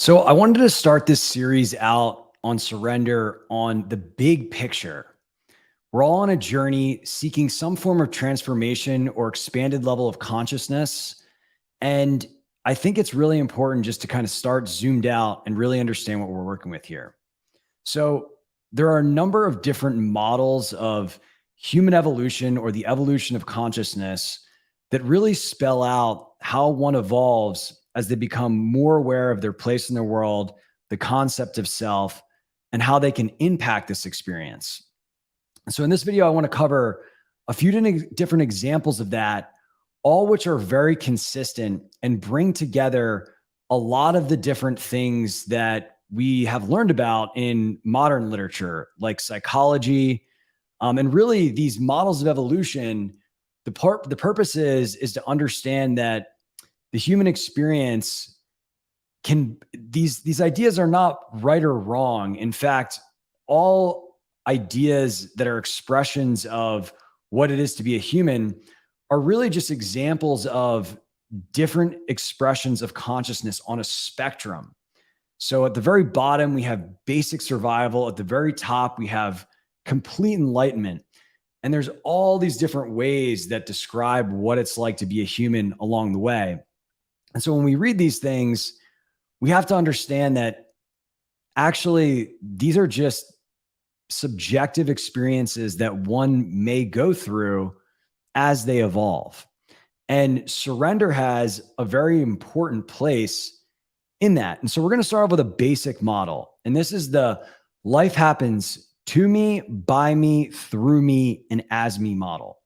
So I wanted to start this series out on surrender on the big picture. We're all on a journey seeking some form of transformation or expanded level of consciousness. And I think it's really important just to kind of start zoomed out and really understand what we're working with here. So there are a number of different models of human evolution or the evolution of consciousness that really spell out how one evolves as they become more aware of their place in the world, the concept of self, and how they can impact this experience. So in this video, I want to cover a few different examples of that, all which are very consistent and bring together a lot of the different things that we have learned about in modern literature, like psychology, and really these models of evolution. The purpose is to understand that the human experience can these ideas are not right or wrong. In fact, all ideas that are expressions of what it is to be a human are really just examples of different expressions of consciousness on a spectrum. So at the very bottom, we have basic survival. At the very top, we have complete enlightenment. And there's all these different ways that describe what it's like to be a human along the way. And so when we read these things, we have to understand that actually these are just subjective experiences that one may go through as they evolve. And surrender has a very important place in that. And so we're going to start off with a basic model. And this is the life happens to me, by me, through me, and as me model.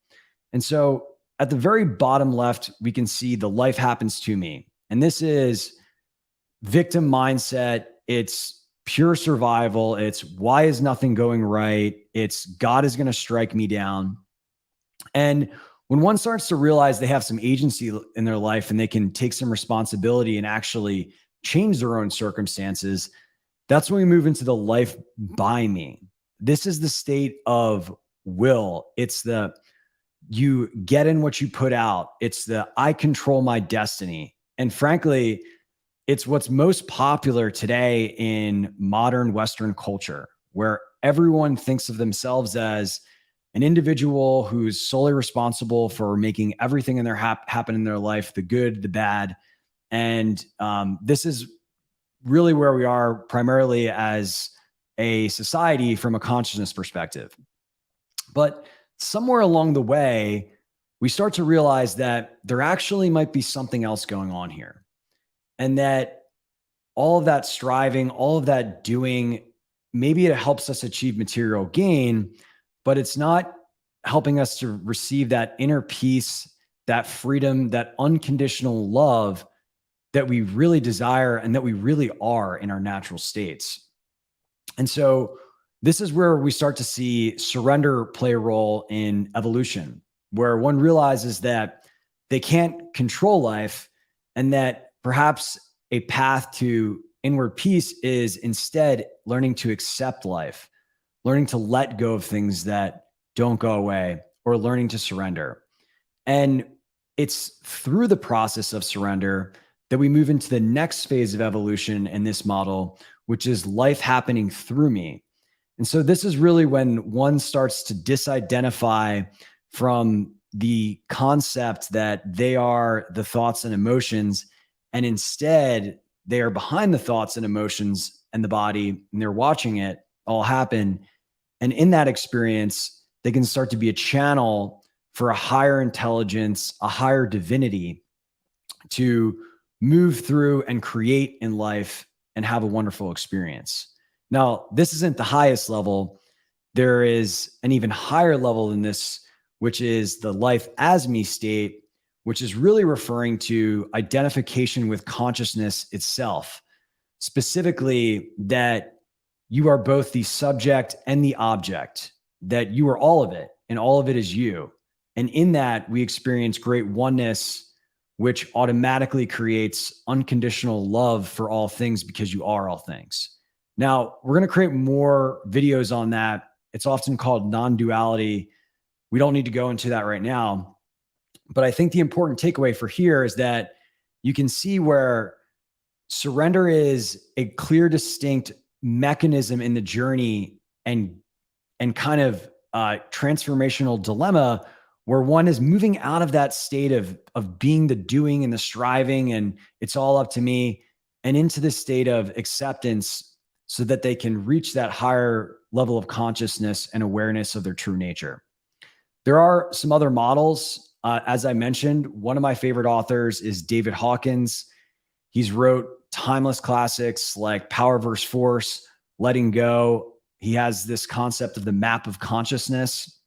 And so at the very bottom left, we can see the life happens to me. And this is victim mindset. It's pure survival. It's why is nothing going right? It's God is going to strike me down. And when one starts to realize they have some agency in their life and they can take some responsibility and actually change their own circumstances, that's when we move into the life by me. This is the state of will. It's the you get in what you put out. It's the I control my destiny. And frankly, it's what's most popular today in modern Western culture, where everyone thinks of themselves as an individual who's solely responsible for making everything in their happen in their life, the good, the bad. And this is really where we are primarily as a society from a consciousness perspective. But somewhere along the way, we start to realize that there actually might be something else going on here. And that all of that striving, all of that doing, maybe it helps us achieve material gain, but it's not helping us to receive that inner peace, that freedom, that unconditional love that we really desire and that we really are in our natural states. And so this is where we start to see surrender play a role in evolution, where one realizes that they can't control life and that perhaps a path to inward peace is instead learning to accept life, learning to let go of things that don't go away, or learning to surrender. And it's through the process of surrender that we move into the next phase of evolution in this model, which is life happening through me. And so this is really when one starts to disidentify from the concept that they are the thoughts and emotions, and instead they are behind the thoughts and emotions and the body, and they're watching it all happen. And in that experience, they can start to be a channel for a higher intelligence, a higher divinity to move through and create in life and have a wonderful experience. Now, this isn't the highest level. There is an even higher level than this, which is the life as me state, which is really referring to identification with consciousness itself, specifically that you are both the subject and the object, that you are all of it and all of it is you. And in that, we experience great oneness, which automatically creates unconditional love for all things because you are all things. Now, we're going to create more videos on that. It's often called non-duality. We don't need to go into that right now. But I think the important takeaway for here is that you can see where surrender is a clear, distinct mechanism in the journey and kind of transformational dilemma where one is moving out of that state of being the doing and the striving and it's all up to me and into the state of acceptance so that they can reach that higher level of consciousness and awareness of their true nature. There are some other models. As I mentioned, one of my favorite authors is David Hawkins. He's wrote timeless classics like Power versus Force, Letting Go. He has this concept of the map of consciousness.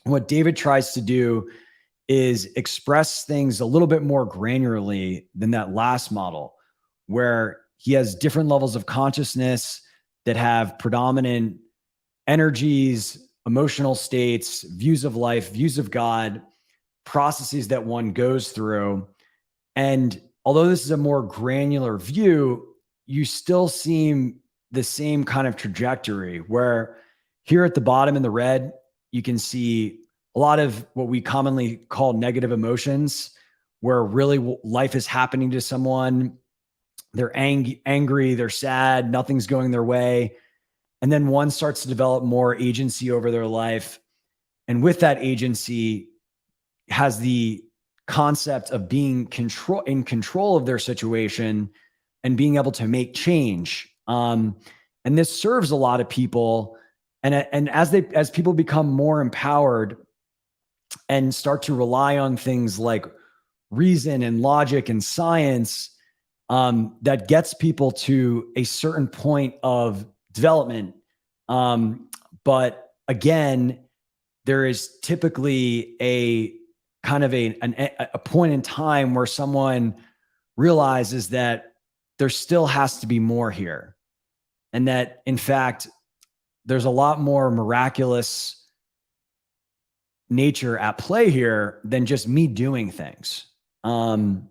What David tries to do is express things a little bit more granularly than that last model, where he has different levels of consciousness that have predominant energies, emotional states, views of life, views of God, processes that one goes through. And although this is a more granular view, you still seem the same kind of trajectory where here at the bottom in the red, you can see a lot of what we commonly call negative emotions, where really life is happening to someone. They're angry, they're sad, nothing's going their way. And then one starts to develop more agency over their life. And with that agency has the concept of being in control of their situation and being able to make change. And this serves a lot of people. And as people become more empowered and start to rely on things like reason and logic and science, that gets people to a certain point of development. But again, there is typically a kind of a point in time where someone realizes that there still has to be more here. And that in fact, there's a lot more miraculous nature at play here than just me doing things. And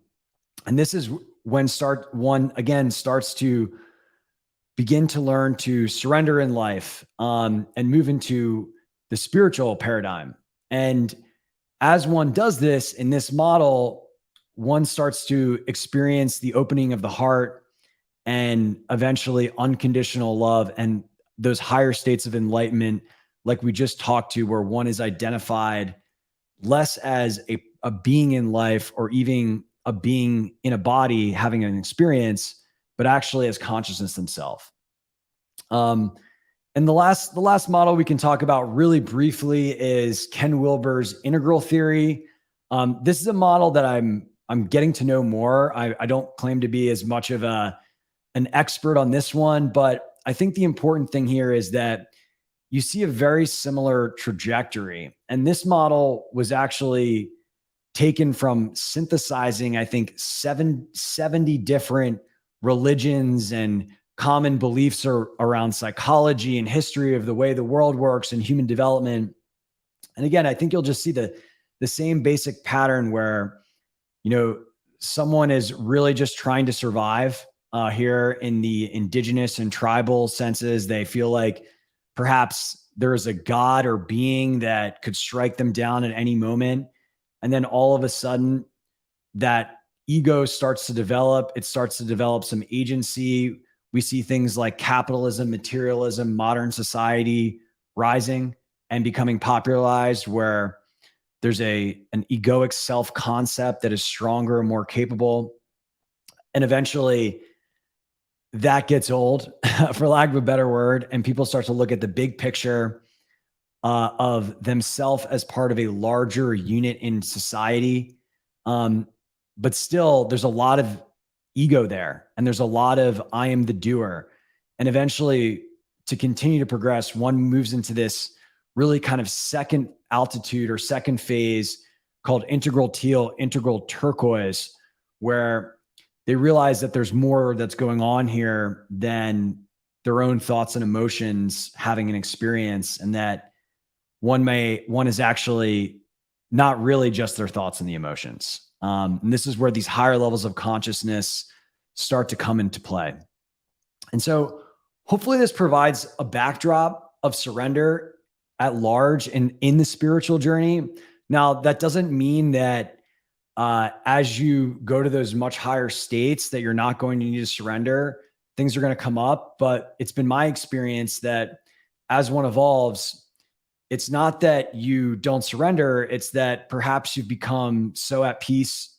this is when one again starts to begin to learn to surrender in life, and move into the spiritual paradigm. And as one does this in this model, one starts to experience the opening of the heart and eventually unconditional love and those higher states of enlightenment, like we just talked to, where one is identified less as a being in life or even a being in a body having an experience, but actually as consciousness themselves. And the last model we can talk about really briefly is Ken Wilber's integral theory. This is a model that I'm getting to know more. I don't claim to be as much of an expert on this one, but I think the important thing here is that you see a very similar trajectory. And this model was actually taken from synthesizing, I think, 70 different religions and common beliefs around psychology and history of the way the world works and human development. And again, I think you'll just see the same basic pattern where, someone is really just trying to survive here in the indigenous and tribal senses. They feel like perhaps there is a god or being that could strike them down at any moment. And then all of a sudden that ego starts to develop. It starts to develop some agency. We see things like capitalism, materialism, modern society rising and becoming popularized, where there's an egoic self-concept that is stronger and more capable. And eventually that gets old, for lack of a better word, and people start to look at the big picture of themselves as part of a larger unit in society. But still, there's a lot of ego there, and there's a lot of I am the doer. And eventually, to continue to progress, one moves into this really kind of second altitude or second phase called integral teal, integral turquoise, where they realize that there's more that's going on here than their own thoughts and emotions having an experience, and that one is actually not really just their thoughts and the emotions. And this is where these higher levels of consciousness start to come into play. And so hopefully this provides a backdrop of surrender at large and in the spiritual journey. Now, that doesn't mean that as you go to those much higher states that you're not going to need to surrender, things are going to come up. But it's been my experience that as one evolves, it's not that you don't surrender, it's that perhaps you've become so at peace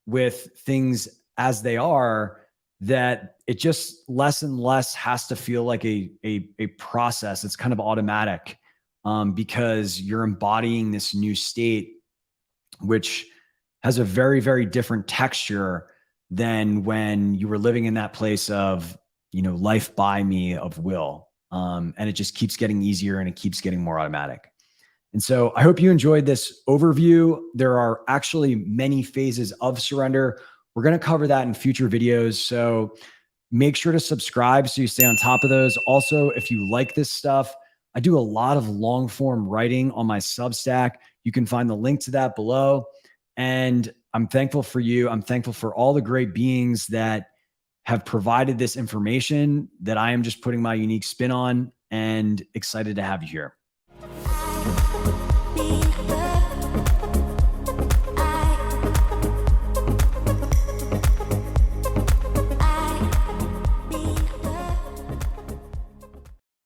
with things as they are that it just less and less has to feel like a process. It's kind of automatic, because you're embodying this new state, which has a very, very different texture than when you were living in that place of, life by me of will. And it just keeps getting easier and it keeps getting more automatic. And so I hope you enjoyed this overview. There are actually many phases of surrender. We're going to cover that in future videos. So make sure to subscribe so you stay on top of those. Also, if you like this stuff, I do a lot of long form writing on my Substack. You can find the link to that below. And I'm thankful for you. I'm thankful for all the great beings that have provided this information that I am just putting my unique spin on, and excited to have you here.